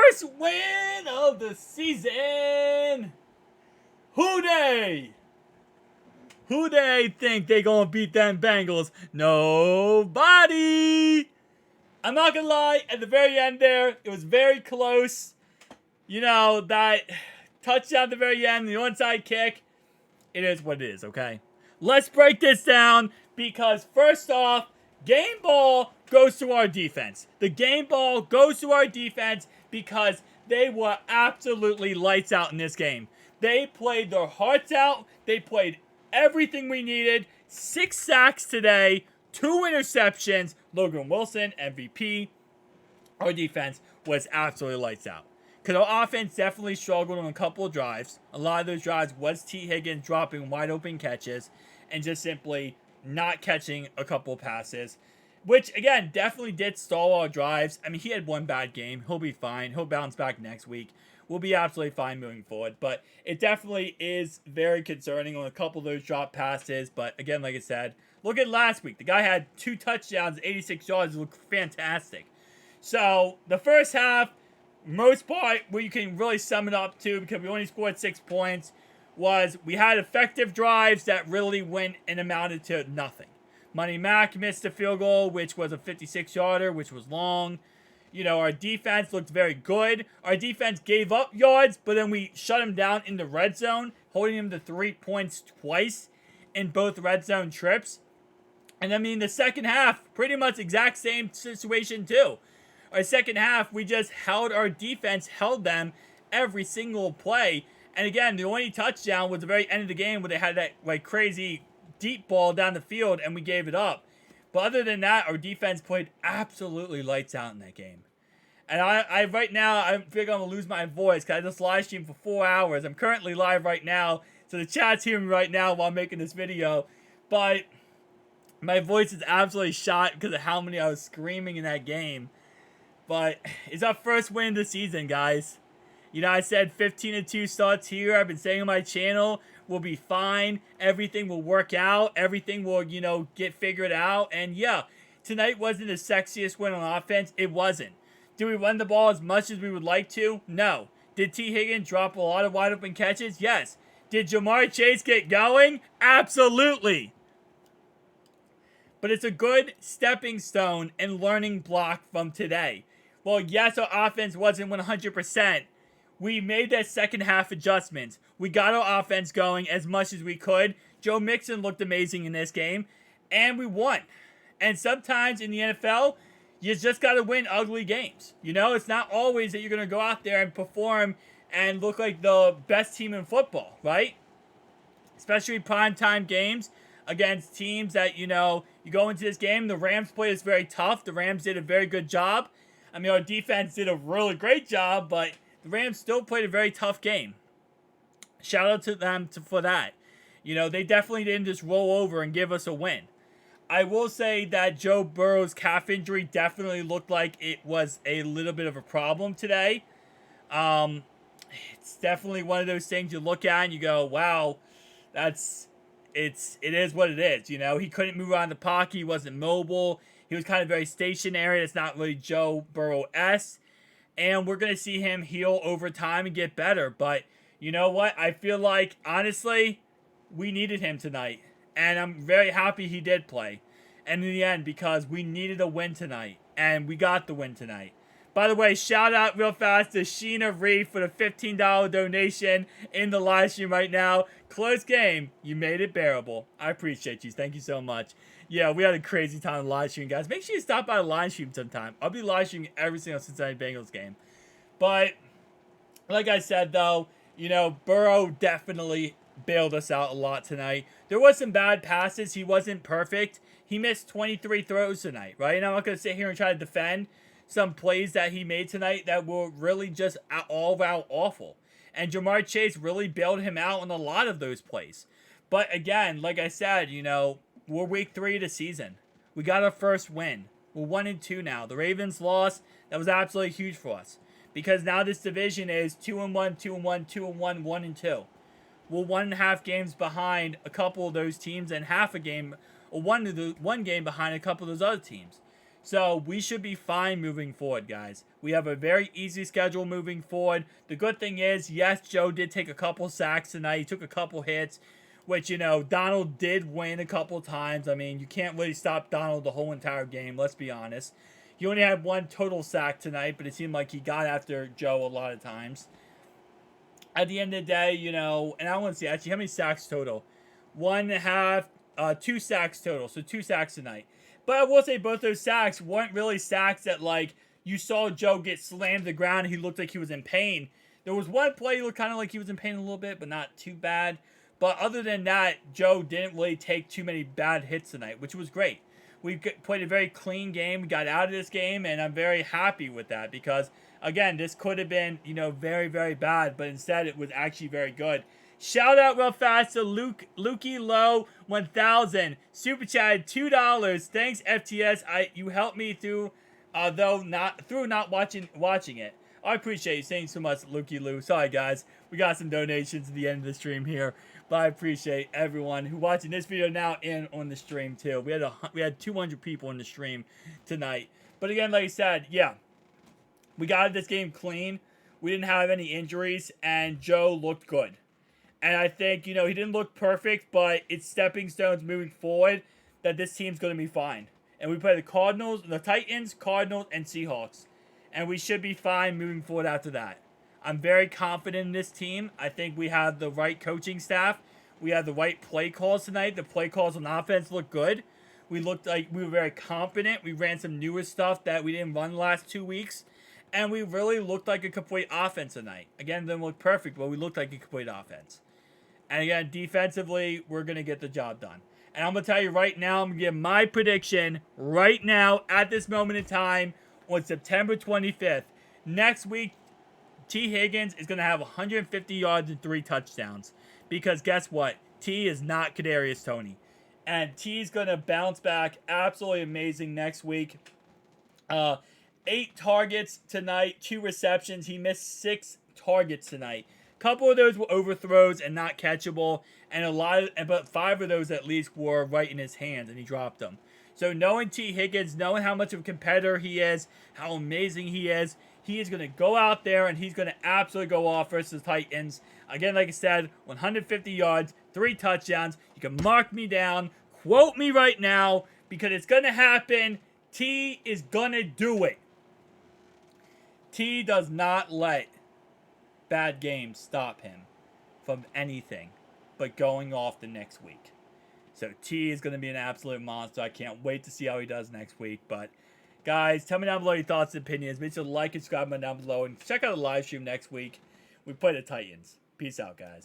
first win of the season. Who they think they gonna beat them Bengals? Nobody. I'm not gonna lie, at the very end there, it was very close. You know, that touchdown at the very end, the onside kick, it is what it is, okay? Let's break this down because first off, game ball goes to our defense. The game ball goes to our defense because they were absolutely lights out in this game. They played their hearts out. They played everything we needed. 6 sacks today, 2 interceptions. Logan Wilson, MVP. Our defense was absolutely lights out. Because our offense definitely struggled on a couple of drives. A lot of those drives was T. Higgins dropping wide open catches and just simply not catching a couple of passes. Which, again, definitely did stall our drives. I mean, he had one bad game. He'll be fine. He'll bounce back next week. We'll be absolutely fine moving forward. But it definitely is very concerning on a couple of those drop passes. But, again, like I said, look at last week. The guy had 2 touchdowns, 86 yards. It looked fantastic. So, the first half, most part, where you can really sum it up to, because we only scored 6 points, was we had effective drives that really went and amounted to nothing. Money Mack missed a field goal, which was a 56-yarder, which was long. You know, our defense looked very good. Our defense gave up yards, but then we shut them down in the red zone, holding them to 3 points twice in both red zone trips. And I mean, the second half, pretty much exact same situation too. Our second half, we just held our defense, held them every single play. And again, the only touchdown was the very end of the game where they had that like crazy deep ball down the field and we gave it up. But other than that, our defense played absolutely lights out in that game. And I right now, I feel I'm going to lose my voice because I just live streamed for 4 hours. I'm currently live right now, so the chat's hearing me right now while I'm making this video. But my voice is absolutely shot because of how many I was screaming in that game. But it's our first win of the season, guys. You know, I said 15-2 starts here. I've been saying on my channel, we'll be fine. Everything will work out. Everything will, you know, get figured out. And yeah, tonight wasn't the sexiest win on offense. It wasn't. Did we run the ball as much as we would like to? No. Did T. Higgins drop a lot of wide open catches? Yes. Did Jamar Chase get going? Absolutely. But it's a good stepping stone and learning block from today. Well, yes, our offense wasn't 100%. We made that second half adjustments. We got our offense going as much as we could. Joe Mixon looked amazing in this game. And we won. And sometimes in the NFL, you just got to win ugly games. You know, it's not always that you're going to go out there and perform and look like the best team in football, right? Especially primetime games against teams that, you know, you go into this game, the Rams played us very tough. The Rams did a very good job. I mean, our defense did a really great job, but the Rams still played a very tough game. Shout out to them for that. You know, they definitely didn't just roll over and give us a win. I will say that Joe Burrow's calf injury definitely looked like it was a little bit of a problem today. It's definitely one of those things you look at and you go, wow, it is what it is. You know, he couldn't move around the pocket. He wasn't mobile. He was kind of very stationary. It's not really Joe Burrow-esque. And we're going to see him heal over time and get better. But you know what? I feel like, honestly, we needed him tonight. And I'm very happy he did play. And in the end, because we needed a win tonight. And we got the win tonight. By the way, shout out real fast to Sheena Reef for the $15 donation in the live stream right now. Close game. You made it bearable. I appreciate you. Thank you so much. Yeah, we had a crazy time in the live stream, guys. Make sure you stop by the live stream sometime. I'll be live streaming every single Cincinnati Bengals game. But, like I said, though, you know, Burrow definitely bailed us out a lot tonight. There was some bad passes. He wasn't perfect. He missed 23 throws tonight, right? And I'm not going to sit here and try to defend some plays that he made tonight that were really just all out awful. And Jamar Chase really bailed him out on a lot of those plays. But again, like I said, you know, we're week 3 of the season. We got our first win. We're 1-2 now. The Ravens lost. That was absolutely huge for us. Because now this division is 2-1, 2-1, 2-1, 1-2. We're 1.5 games behind a couple of those teams and half a game, or one game behind a couple of those other teams. So we should be fine moving forward, guys. We have a very easy schedule moving forward. The good thing is, yes, Joe did take a couple sacks tonight. He took a couple hits, which, you know, Donald did win a couple times. I mean, you can't really stop Donald the whole entire game, let's be honest. He only had one total sack tonight, but it seemed like he got after Joe a lot of times. At the end of the day, you know, and I want to see actually how many sacks total. 1.5, 2 sacks total, so 2 sacks tonight. But I will say both those sacks weren't really sacks that, like, you saw Joe get slammed to the ground and he looked like he was in pain. There was one play he looked kind of like he was in pain a little bit, but not too bad. But other than that, Joe didn't really take too many bad hits tonight, which was great. We played a very clean game. We got out of this game, and I'm very happy with that because, again, this could have been, you know, very, very bad, but instead it was actually very good. Shout out real fast to Lukey Low 1000 super chatted $2. Thanks FTS. You helped me through not watching it. I appreciate you saying so much, Lukey Lou. Sorry guys, we got some donations at the end of the stream here, but I appreciate everyone who watching this video now and on the stream too. We had 200 people in the stream tonight. But again, like I said, yeah, we got this game clean. We didn't have any injuries, and Joe looked good. And I think, you know, he didn't look perfect, but it's stepping stones moving forward that this team's going to be fine. And we play the Cardinals, the Titans, Cardinals, and Seahawks. And we should be fine moving forward after that. I'm very confident in this team. I think we have the right coaching staff. We have the right play calls tonight. The play calls on offense look good. We looked like we were very confident. We ran some newer stuff that we didn't run the last 2 weeks. And we really looked like a complete offense tonight. Again, it didn't look perfect, but we looked like a complete offense. And again, defensively, we're going to get the job done. And I'm going to tell you right now, I'm going to give my prediction right now at this moment in time on September 25th. Next week, T. Higgins is going to have 150 yards and 3 touchdowns. Because guess what? T is not Kadarius Toney. And T is going to bounce back absolutely amazing next week. 8 targets tonight, 2 receptions. He missed 6 targets tonight. Couple of those were overthrows and not catchable, and but 5 of those at least were right in his hands, and he dropped them. So knowing T. Higgins, knowing how much of a competitor he is, how amazing he is going to go out there and he's going to absolutely go off versus the Titans. Again, like I said, 150 yards, 3 touchdowns. You can mark me down, quote me right now, because it's going to happen. T is going to do it. T does not let bad games stop him from anything but going off the next week. So T is going to be an absolute monster. I can't wait to see how he does next week. But guys, tell me down below your thoughts and opinions. Make sure to like and subscribe down below and check out the live stream next week. We play the Titans. Peace out, guys.